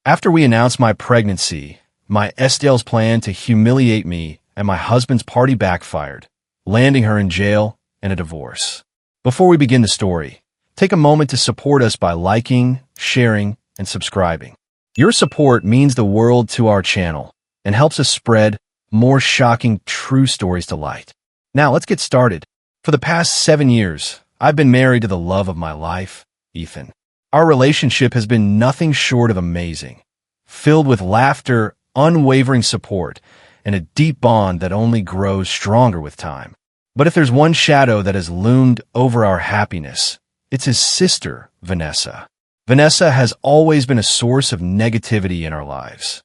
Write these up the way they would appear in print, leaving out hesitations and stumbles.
After we announced my pregnancy, my Estelle plan to humiliate me and my husband's party backfired, landing her in jail and a divorce. Before we begin the story, take a moment to support us by liking, sharing, and subscribing. Your support means the world to our channel and helps us spread more shocking true stories to light. Now let's get started. For the past 7 years, I've been married to the love of my life, Ethan. Our relationship has been nothing short of amazing, filled with laughter, unwavering support, and a deep bond that only grows stronger with time. But if there's one shadow that has loomed over our happiness, it's his sister, Vanessa. Vanessa has always been a source of negativity in our lives.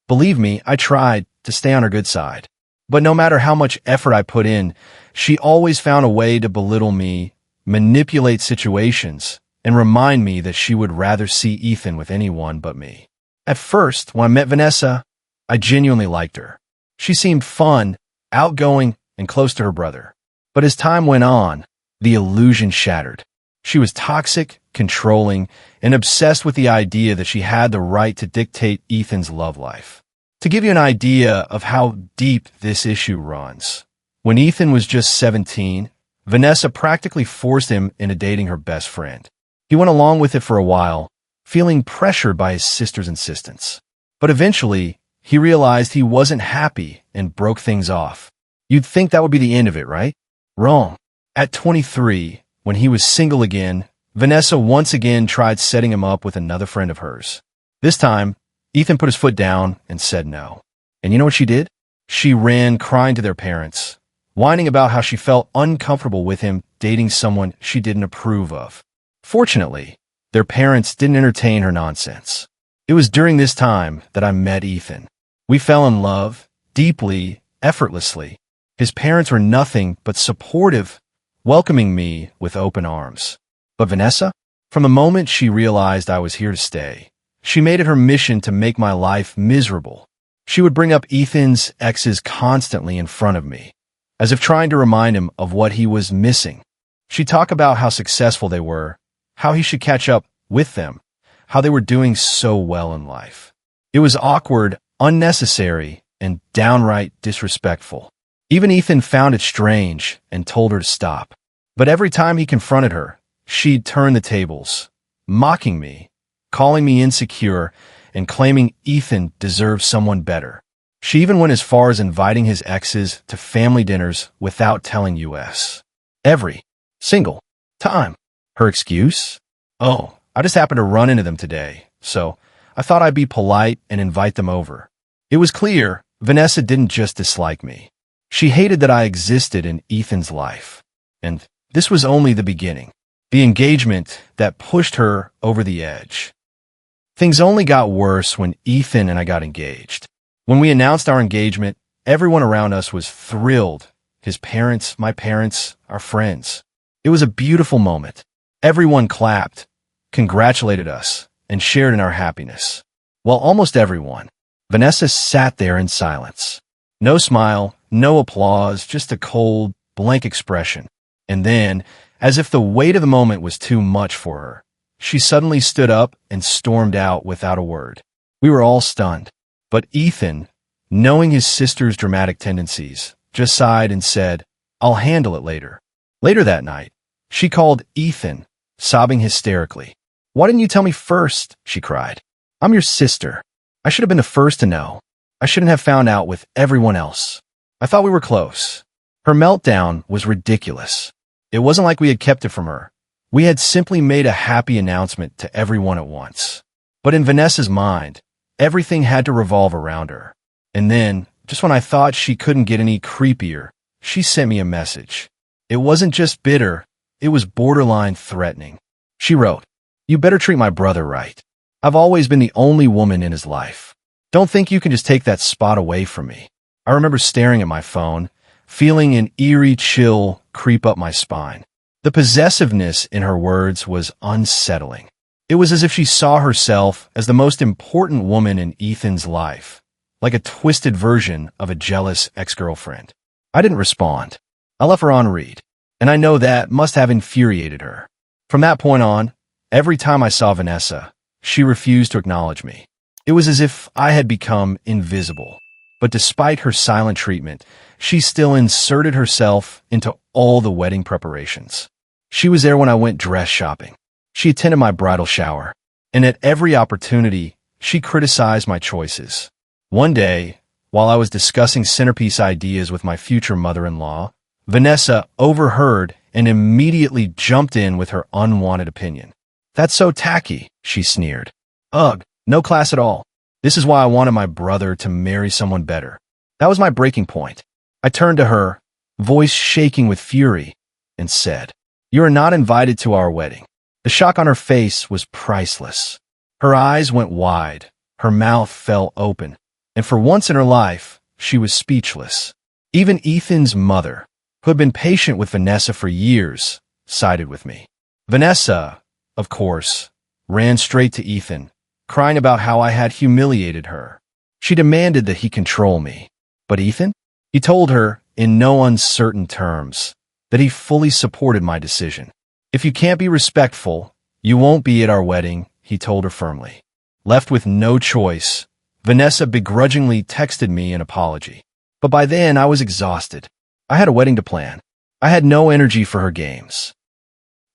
Believe me, I tried to stay on her good side. But no matter how much effort I put in, she always found a way to belittle me, manipulate situations, and remind me that she would rather see Ethan with anyone but me. At first, when I met Vanessa, I genuinely liked her. She seemed fun, outgoing, and close to her brother. But as time went on, the illusion shattered. She was toxic, controlling, and obsessed with the idea that she had the right to dictate Ethan's love life. To give you an idea of how deep this issue runs, when Ethan was just 17, Vanessa practically forced him into dating her best friend. He went along with it for a while, feeling pressured by his sister's insistence. But eventually, he realized he wasn't happy and broke things off. You'd think that would be the end of it, right? Wrong. At 23, when he was single again, Vanessa once again tried setting him up with another friend of hers. This time, Ethan put his foot down and said no. And you know what she did? She ran crying to their parents, whining about how she felt uncomfortable with him dating someone she didn't approve of. Fortunately, their parents didn't entertain her nonsense. It was during this time that I met Ethan. We fell in love, deeply, effortlessly. His parents were nothing but supportive, welcoming me with open arms. But Vanessa? From the moment she realized I was here to stay, she made it her mission to make my life miserable. She would bring up Ethan's exes constantly in front of me, as if trying to remind him of what he was missing. She'd talk about how successful they were, how he should catch up with them, how they were doing so well in life. It was awkward, unnecessary, and downright disrespectful. Even Ethan found it strange and told her to stop. But every time he confronted her, she'd turn the tables, mocking me, calling me insecure, and claiming Ethan deserved someone better. She even went as far as inviting his exes to family dinners without telling us. Every single time. Her excuse? Oh, I just happened to run into them today, so I thought I'd be polite and invite them over. It was clear Vanessa didn't just dislike me. She hated that I existed in Ethan's life. And this was only the beginning. The engagement that pushed her over the edge. Things only got worse when Ethan and I got engaged. When we announced our engagement, everyone around us was thrilled. His parents, my parents, our friends. It was a beautiful moment. Everyone clapped, congratulated us, and shared in our happiness. While almost everyone, Vanessa sat there in silence. No smile, no applause, just a cold, blank expression. And then, as if the weight of the moment was too much for her, she suddenly stood up and stormed out without a word. We were all stunned. But Ethan, knowing his sister's dramatic tendencies, just sighed and said, "I'll handle it later." Later that night, she called Ethan, sobbing hysterically. "Why didn't you tell me first?" she cried. "I'm your sister. I should have been the first to know. I shouldn't have found out with everyone else. I thought we were close." Her meltdown was ridiculous. It wasn't like we had kept it from her. We had simply made a happy announcement to everyone at once. But in Vanessa's mind, everything had to revolve around her. And then, just when I thought she couldn't get any creepier, she sent me a message. It wasn't just bitter, it was borderline threatening. She wrote, "You better treat my brother right. I've always been the only woman in his life. Don't think you can just take that spot away from me." I remember staring at my phone, feeling an eerie chill creep up my spine. The possessiveness in her words was unsettling. It was as if she saw herself as the most important woman in Ethan's life, like a twisted version of a jealous ex-girlfriend. I didn't respond. I left her on read, and I know that must have infuriated her. From that point on, every time I saw Vanessa, she refused to acknowledge me. It was as if I had become invisible. But despite her silent treatment, she still inserted herself into all the wedding preparations. She was there when I went dress shopping. She attended my bridal shower. And at every opportunity, she criticized my choices. One day, while I was discussing centerpiece ideas with my future mother-in-law, Vanessa overheard and immediately jumped in with her unwanted opinion. "That's so tacky," she sneered. "Ugh, no class at all. This is why I wanted my brother to marry someone better." That was my breaking point. I turned to her, voice shaking with fury, and said, "You are not invited to our wedding." The shock on her face was priceless. Her eyes went wide, her mouth fell open, and for once in her life, she was speechless. Even Ethan's mother, who had been patient with Vanessa for years, sided with me. Vanessa, of course, ran straight to Ethan, crying about how I had humiliated her. She demanded that he control me. But Ethan? He told her, in no uncertain terms, that he fully supported my decision. "If you can't be respectful, you won't be at our wedding," he told her firmly. Left with no choice, Vanessa begrudgingly texted me an apology. But by then, I was exhausted. I had a wedding to plan. I had no energy for her games.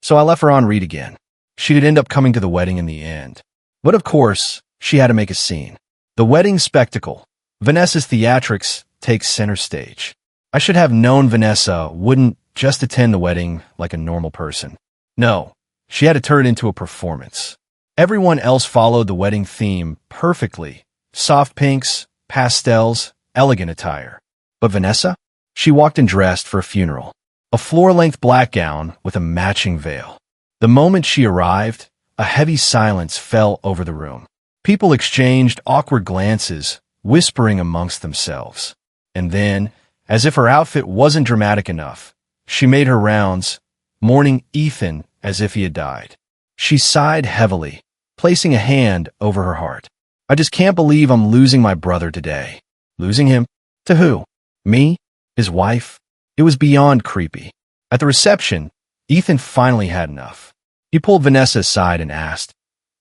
So I left her on read again. She did end up coming to the wedding in the end. But of course, she had to make a scene. The wedding spectacle, Vanessa's theatrics, takes center stage. I should have known Vanessa wouldn't just attend the wedding like a normal person. No, she had to turn it into a performance. Everyone else followed the wedding theme perfectly. Soft pinks, pastels, elegant attire. But Vanessa? She walked in dressed for a funeral. A floor-length black gown with a matching veil. The moment she arrived, a heavy silence fell over the room. People exchanged awkward glances, whispering amongst themselves. And then, as if her outfit wasn't dramatic enough, she made her rounds, mourning Ethan as if he had died. She sighed heavily, placing a hand over her heart. "I just can't believe I'm losing my brother today." Losing him? To who? Me? His wife? It was beyond creepy. At the reception, Ethan finally had enough. He pulled Vanessa aside and asked,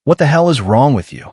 "What the hell is wrong with you?"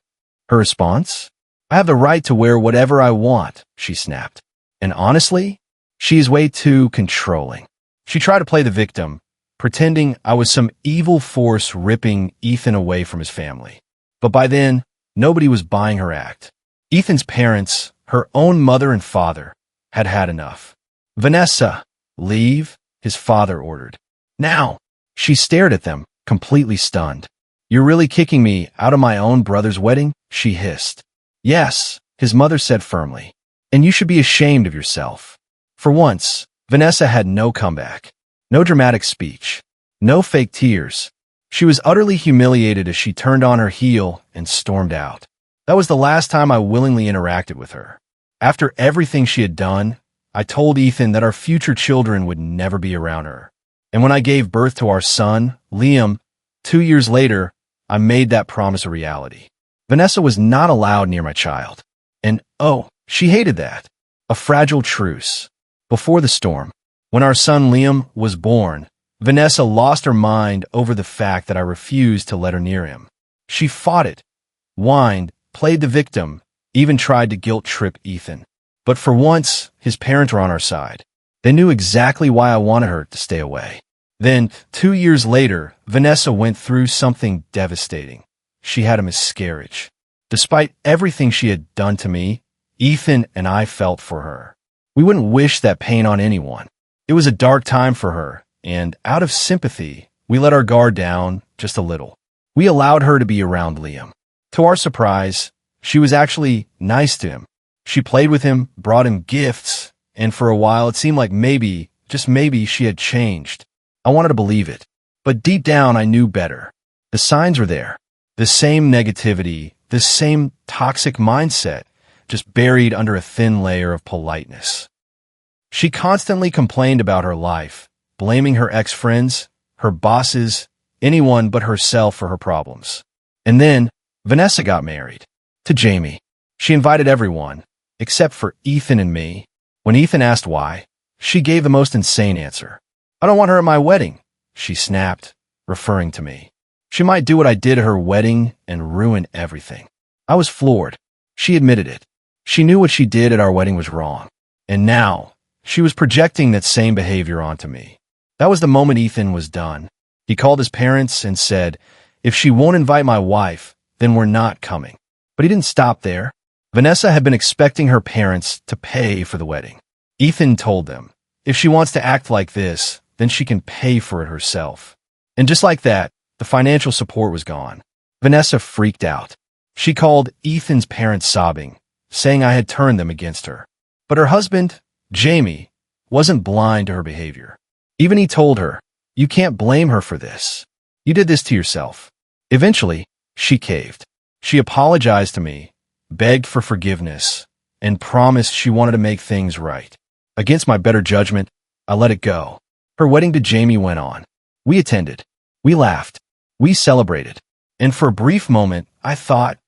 Her response? "I have the right to wear whatever I want," she snapped. And honestly, she is way too controlling. She tried to play the victim, pretending I was some evil force ripping Ethan away from his family. But by then, nobody was buying her act. Ethan's parents, her own mother and father, had had enough. "Vanessa, leave," his father ordered. "Now!" She stared at them, completely stunned. "You're really kicking me out of my own brother's wedding?" she hissed. "Yes," his mother said firmly. "And you should be ashamed of yourself." For once, Vanessa had no comeback. No dramatic speech. No fake tears. She was utterly humiliated as she turned on her heel and stormed out. That was the last time I willingly interacted with her. After everything she had done, I told Ethan that our future children would never be around her. And when I gave birth to our son, Liam, 2 years later, I made that promise a reality. Vanessa was not allowed near my child. And oh, she hated that. A fragile truce. Before the storm, when our son Liam was born, Vanessa lost her mind over the fact that I refused to let her near him. She fought it, whined, played the victim, even tried to guilt-trip Ethan. But for once, his parents were on our side. They knew exactly why I wanted her to stay away. Then, 2 years later, Vanessa went through something devastating. She had a miscarriage. Despite everything she had done to me, Ethan and I felt for her. We wouldn't wish that pain on anyone. It was a dark time for her, and out of sympathy, we let our guard down just a little. We allowed her to be around Liam. To our surprise, she was actually nice to him. She played with him, brought him gifts, and for a while it seemed like maybe, just maybe, she had changed. I wanted to believe it. But deep down I knew better. The signs were there. The same negativity, the same toxic mindset, just buried under a thin layer of politeness. She constantly complained about her life, blaming her ex-friends, her bosses, anyone but herself for her problems. And then, Vanessa got married. To Jamie. She invited everyone, except for Ethan and me. When Ethan asked why, she gave the most insane answer. "I don't want her at my wedding," she snapped, referring to me. She might do what I did at her wedding and ruin everything. I was floored. She admitted it. She knew what she did at our wedding was wrong. And now, she was projecting that same behavior onto me. That was the moment Ethan was done. He called his parents and said, "If she won't invite my wife, then we're not coming." But he didn't stop there. Vanessa had been expecting her parents to pay for the wedding. Ethan told them, if she wants to act like this, then she can pay for it herself. And just like that, the financial support was gone. Vanessa freaked out. She called Ethan's parents sobbing, saying I had turned them against her. But her husband, Jamie, wasn't blind to her behavior. Even he told her, "You can't blame her for this. You did this to yourself." Eventually, she caved. She apologized to me, begged for forgiveness, and promised she wanted to make things right. Against my better judgment, I let it go. Her wedding to Jamie went on. We attended. We laughed. We celebrated. And for a brief moment, I thought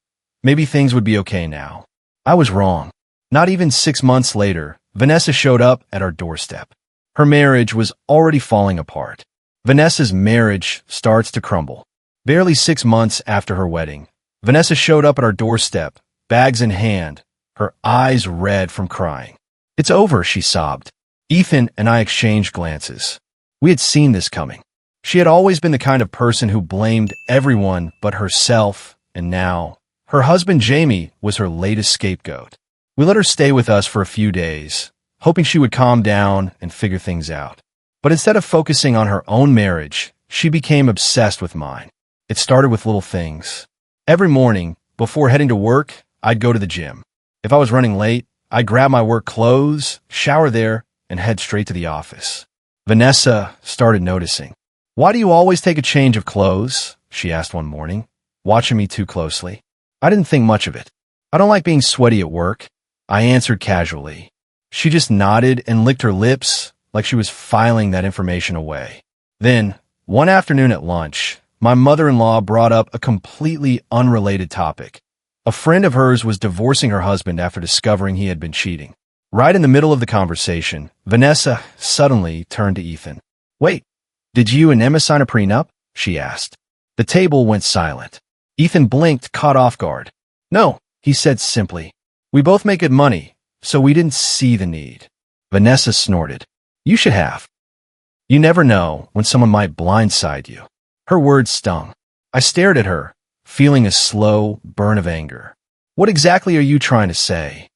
maybe things would be okay now. I was wrong. Not even 6 months later, Vanessa showed up at our doorstep. Her marriage was already falling apart. Vanessa's marriage starts to crumble. Barely 6 months after her wedding, Vanessa showed up at our doorstep, bags in hand, her eyes red from crying. "It's over," she sobbed. Ethan and I exchanged glances. We had seen this coming. She had always been the kind of person who blamed everyone but herself, and now, her husband Jamie was her latest scapegoat. We let her stay with us for a few days, hoping she would calm down and figure things out. But instead of focusing on her own marriage, she became obsessed with mine. It started with little things. Every morning, before heading to work, I'd go to the gym. If I was running late, I'd grab my work clothes, shower there, and head straight to the office. Vanessa started noticing. "Why do you always take a change of clothes?" she asked one morning, watching me too closely. I didn't think much of it. "I don't like being sweaty at work," I answered casually. She just nodded and licked her lips like she was filing that information away. Then, one afternoon at lunch, my mother-in-law brought up a completely unrelated topic. A friend of hers was divorcing her husband after discovering he had been cheating. Right in the middle of the conversation, Vanessa suddenly turned to Ethan. "Wait, did you and Emma sign a prenup?" she asked. The table went silent. Ethan blinked, caught off guard. "No," he said simply. "We both make good money, so we didn't see the need." Vanessa snorted. "You should have. You never know when someone might blindside you." Her words stung. I stared at her, feeling a slow burn of anger. "What exactly are you trying to say?"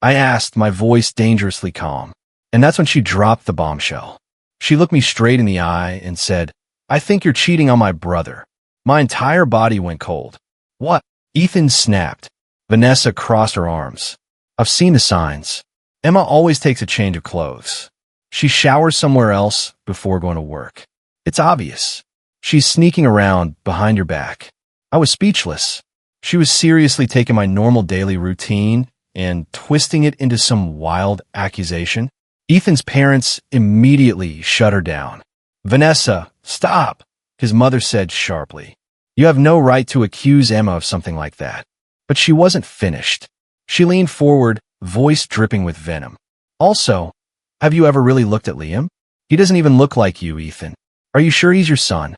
I asked, my voice dangerously calm. And that's when she dropped the bombshell. She looked me straight in the eye and said, "I think you're cheating on my brother." My entire body went cold. "What?" Ethan snapped. Vanessa crossed her arms. "I've seen the signs. Emma always takes a change of clothes. She showers somewhere else before going to work. It's obvious. She's sneaking around behind your back." I was speechless. She was seriously taking my normal daily routine and twisting it into some wild accusation. Ethan's parents immediately shut her down. "Vanessa, stop," his mother said sharply. "You have no right to accuse Emma of something like that." But she wasn't finished. She leaned forward, voice dripping with venom. "Also, have you ever really looked at Liam? He doesn't even look like you, Ethan. Are you sure he's your son?"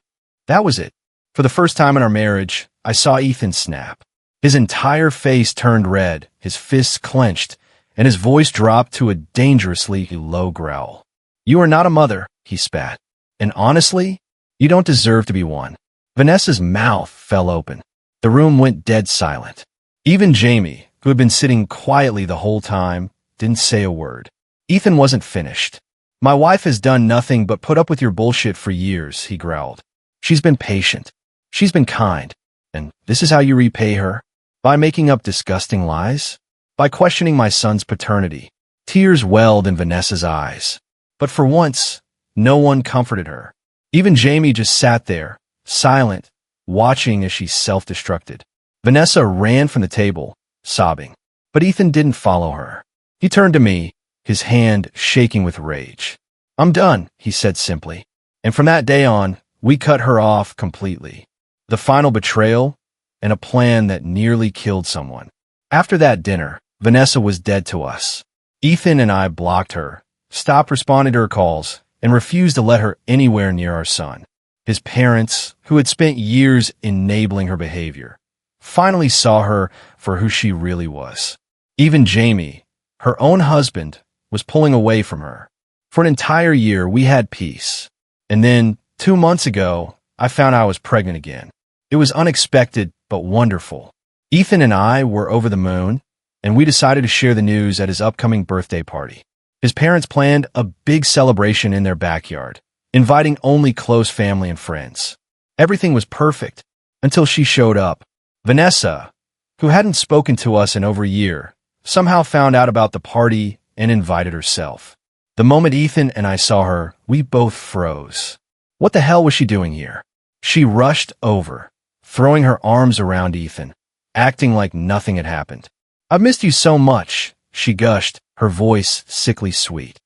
That was it. For the first time in our marriage, I saw Ethan snap. His entire face turned red, his fists clenched, and his voice dropped to a dangerously low growl. "You are not a mother," he spat. "And honestly, you don't deserve to be one." Vanessa's mouth fell open. The room went dead silent. Even Jamie, who had been sitting quietly the whole time, didn't say a word. Ethan wasn't finished. "My wife has done nothing but put up with your bullshit for years," he growled. "She's been patient. She's been kind. And this is how you repay her? By making up disgusting lies? By questioning my son's paternity?" Tears welled in Vanessa's eyes. But for once, no one comforted her. Even Jamie just sat there, silent, watching as she self-destructed. Vanessa ran from the table, sobbing. But Ethan didn't follow her. He turned to me, his hand shaking with rage. "I'm done," he said simply. And from that day on, we cut her off completely. The final betrayal, and a plan that nearly killed someone. After that dinner, Vanessa was dead to us. Ethan and I blocked her, stopped responding to her calls, and refused to let her anywhere near our son. His parents, who had spent years enabling her behavior, finally saw her for who she really was. Even Jamie, her own husband, was pulling away from her. For an entire year, we had peace. And then, 2 months ago, I found I was pregnant again. It was unexpected, but wonderful. Ethan and I were over the moon, and we decided to share the news at his upcoming birthday party. His parents planned a big celebration in their backyard, inviting only close family and friends. Everything was perfect until she showed up. Vanessa, who hadn't spoken to us in over a year, somehow found out about the party and invited herself. The moment Ethan and I saw her, we both froze. What the hell was she doing here? She rushed over, throwing her arms around Ethan, acting like nothing had happened. "I've missed you so much," she gushed, her voice sickly sweet.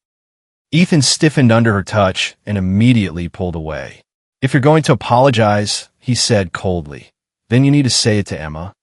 Ethan stiffened under her touch and immediately pulled away. "If you're going to apologize," he said coldly, "then you need to say it to Emma."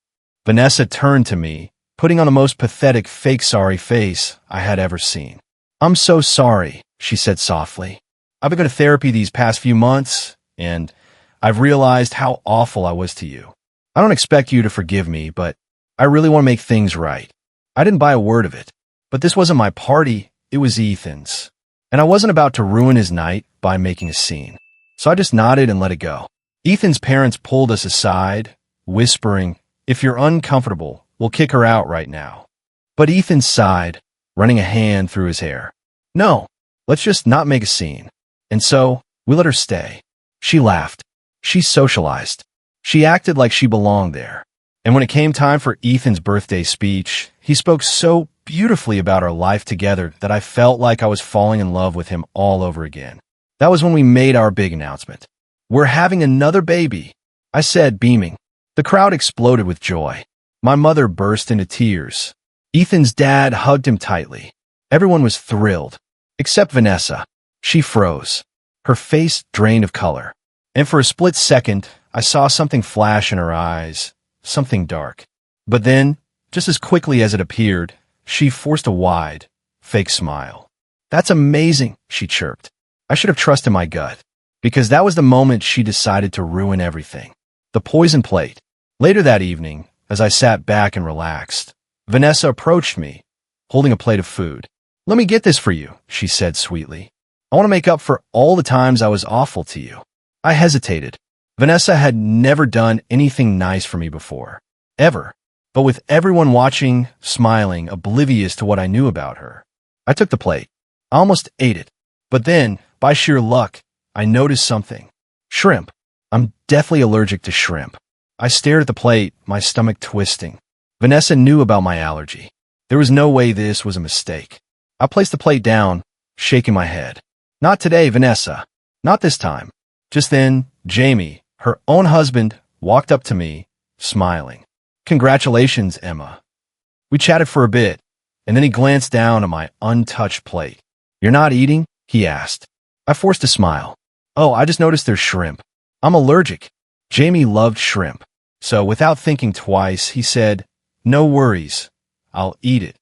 Vanessa turned to me, putting on the most pathetic fake sorry face I had ever seen. "I'm so sorry," she said softly. "I've been going to therapy these past few months, and I've realized how awful I was to you. I don't expect you to forgive me, but I really want to make things right. I didn't buy a word of it, but this wasn't my party, it was Ethan's. And I wasn't about to ruin his night by making a scene. So I just nodded and let it go." Ethan's parents pulled us aside, whispering, "If you're uncomfortable, we'll kick her out right now." But Ethan sighed, running a hand through his hair. "No, let's just not make a scene." And so, we let her stay. She laughed. She socialized. She acted like she belonged there. And when it came time for Ethan's birthday speech, he spoke so beautifully about our life together that I felt like I was falling in love with him all over again. That was when we made our big announcement. "We're having another baby," I said, beaming. The crowd exploded with joy. My mother burst into tears. Ethan's dad hugged him tightly. Everyone was thrilled, except Vanessa. She froze, her face drained of color. And for a split second, I saw something flash in her eyes, something dark. But then, just as quickly as it appeared, she forced a wide, fake smile. "That's amazing," she chirped. I should have trusted my gut, because that was the moment she decided to ruin everything. The poison plate. Later that evening, as I sat back and relaxed, Vanessa approached me, holding a plate of food. "Let me get this for you," she said sweetly. "I want to make up for all the times I was awful to you." I hesitated. Vanessa had never done anything nice for me before. Ever. But with everyone watching, smiling, oblivious to what I knew about her, I took the plate. I almost ate it. But then, by sheer luck, I noticed something. Shrimp. I'm deathly allergic to shrimp. I stared at the plate, my stomach twisting. Vanessa knew about my allergy. There was no way this was a mistake. I placed the plate down, shaking my head. "Not today, Vanessa. Not this time." Just then, Jamie, her own husband, walked up to me, smiling. "Congratulations, Emma." We chatted for a bit, and then he glanced down at my untouched plate. "You're not eating?" he asked. I forced a smile. "Oh, I just noticed there's shrimp. I'm allergic." Jamie loved shrimp. So without thinking twice, he said, "No worries. I'll eat it."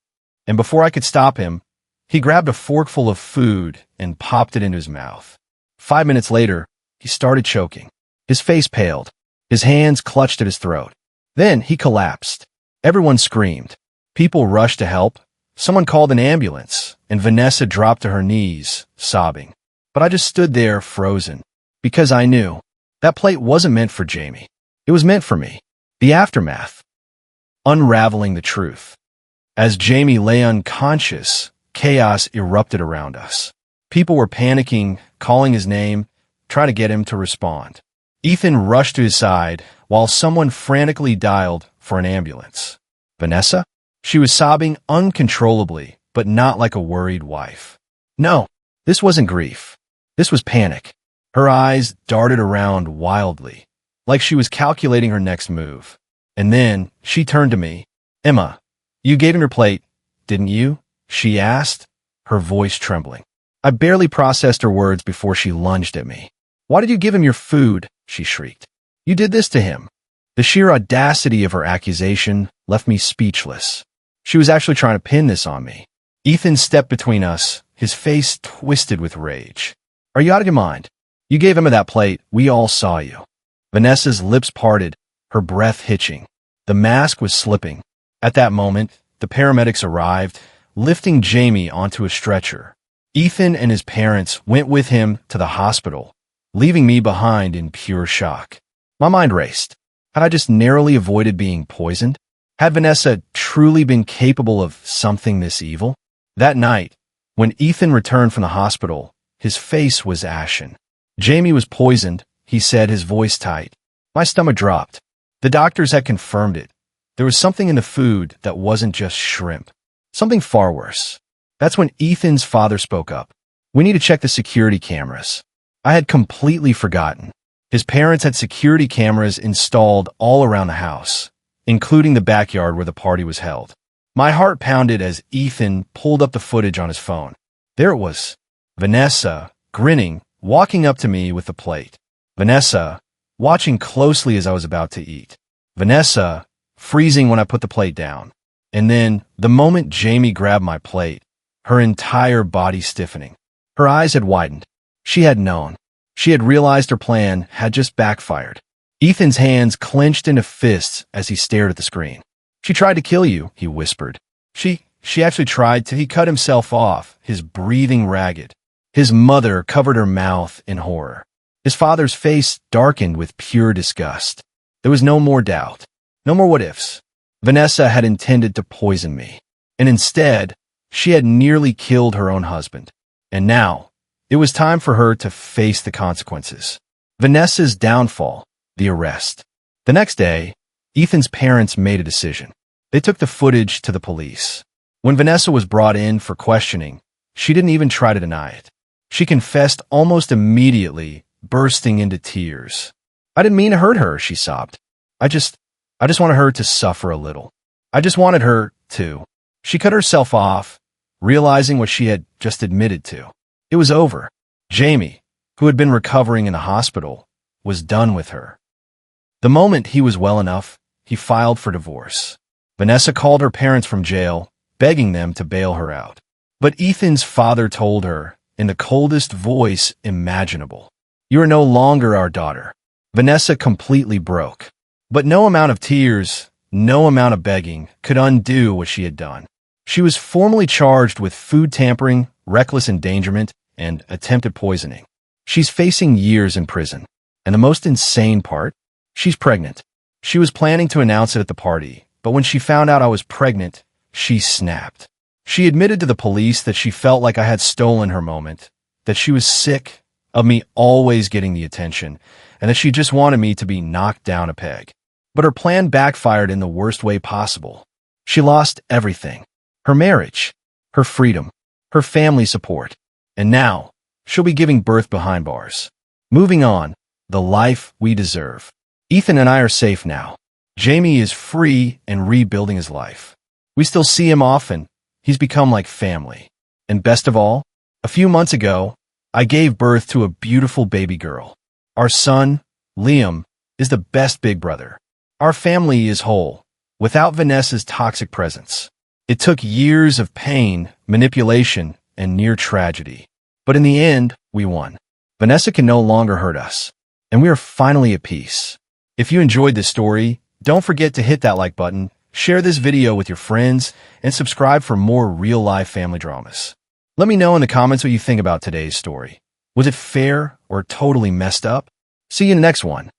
And before I could stop him, he grabbed a forkful of food and popped it into his mouth. 5 minutes later, he started choking. His face paled. His hands clutched at his throat. Then he collapsed. Everyone screamed. People rushed to help. Someone called an ambulance, and Vanessa dropped to her knees, sobbing. But I just stood there frozen, because I knew that plate wasn't meant for Jamie. It was meant for me. The aftermath. Unraveling the truth. As Jamie lay unconscious, chaos erupted around us. People were panicking, calling his name, trying to get him to respond. Ethan rushed to his side while someone frantically dialed for an ambulance. Vanessa? She was sobbing uncontrollably, but not like a worried wife. No, this wasn't grief. This was panic. Her eyes darted around wildly, like she was calculating her next move. And then she turned to me. "Emma, you gave him your plate, didn't you?" she asked, her voice trembling. I barely processed her words before she lunged at me. "Why did you give him your food?" she shrieked. "You did this to him." The sheer audacity of her accusation left me speechless. She was actually trying to pin this on me. Ethan stepped between us, his face twisted with rage. "Are you out of your mind? You gave him that plate. We all saw you. Vanessa's lips parted, her breath hitching. The mask was slipping. At that moment, the paramedics arrived, lifting Jamie onto a stretcher. Ethan and his parents went with him to the hospital, leaving me behind in pure shock. My mind raced. Had I just narrowly avoided being poisoned? Had Vanessa truly been capable of something this evil? That night, when Ethan returned from the hospital, his face was ashen. Jamie was poisoned, he said, his voice tight. My stomach dropped. The doctors had confirmed it. There was something in the food that wasn't just shrimp. Something far worse. That's when Ethan's father spoke up. We need to check the security cameras. I had completely forgotten. His parents had security cameras installed all around the house, including the backyard where the party was held. My heart pounded as Ethan pulled up the footage on his phone. There it was. Vanessa, grinning, walking up to me with the plate. Vanessa, watching closely as I was about to eat. Vanessa, freezing when I put the plate down. And then, the moment Jamie grabbed my plate, her entire body stiffening. Her eyes had widened. She had known. She had realized her plan had just backfired. Ethan's hands clenched into fists as he stared at the screen. She tried to kill you, he whispered. She actually tried to. He cut himself off, his breathing ragged. His mother covered her mouth in horror. His father's face darkened with pure disgust. There was no more doubt. No more what-ifs. Vanessa had intended to poison me. And instead, she had nearly killed her own husband. And now, it was time for her to face the consequences. Vanessa's downfall, the arrest. The next day, Ethan's parents made a decision. They took the footage to the police. When Vanessa was brought in for questioning, she didn't even try to deny it. She confessed almost immediately, bursting into tears. I didn't mean to hurt her, she sobbed. I just wanted her to suffer a little. I just wanted her to. She cut herself off, realizing what she had just admitted to. It was over. Jamie, who had been recovering in the hospital, was done with her. The moment he was well enough, he filed for divorce. Vanessa called her parents from jail, begging them to bail her out. But Ethan's father told her, in the coldest voice imaginable, "You are no longer our daughter." Vanessa completely broke. But no amount of tears, no amount of begging could undo what she had done. She was formally charged with food tampering, reckless endangerment, and attempted poisoning. She's facing years in prison. And the most insane part? She's pregnant. She was planning to announce it at the party, but when she found out I was pregnant, she snapped. She admitted to the police that she felt like I had stolen her moment, that she was sick of me always getting the attention, and that she just wanted me to be knocked down a peg. But her plan backfired in the worst way possible. She lost everything. Her marriage, her freedom, her family support. And now, she'll be giving birth behind bars. Moving on, the life we deserve. Ethan and I are safe now. Jamie is free and rebuilding his life. We still see him often. He's become like family. And best of all, a few months ago, I gave birth to a beautiful baby girl. Our son, Liam, is the best big brother. Our family is whole, without Vanessa's toxic presence. It took years of pain, manipulation, and near tragedy. But in the end, we won. Vanessa can no longer hurt us, and we are finally at peace. If you enjoyed this story, don't forget to hit that like button, share this video with your friends, and subscribe for more real-life family dramas. Let me know in the comments what you think about today's story. Was it fair or totally messed up? See you in the next one.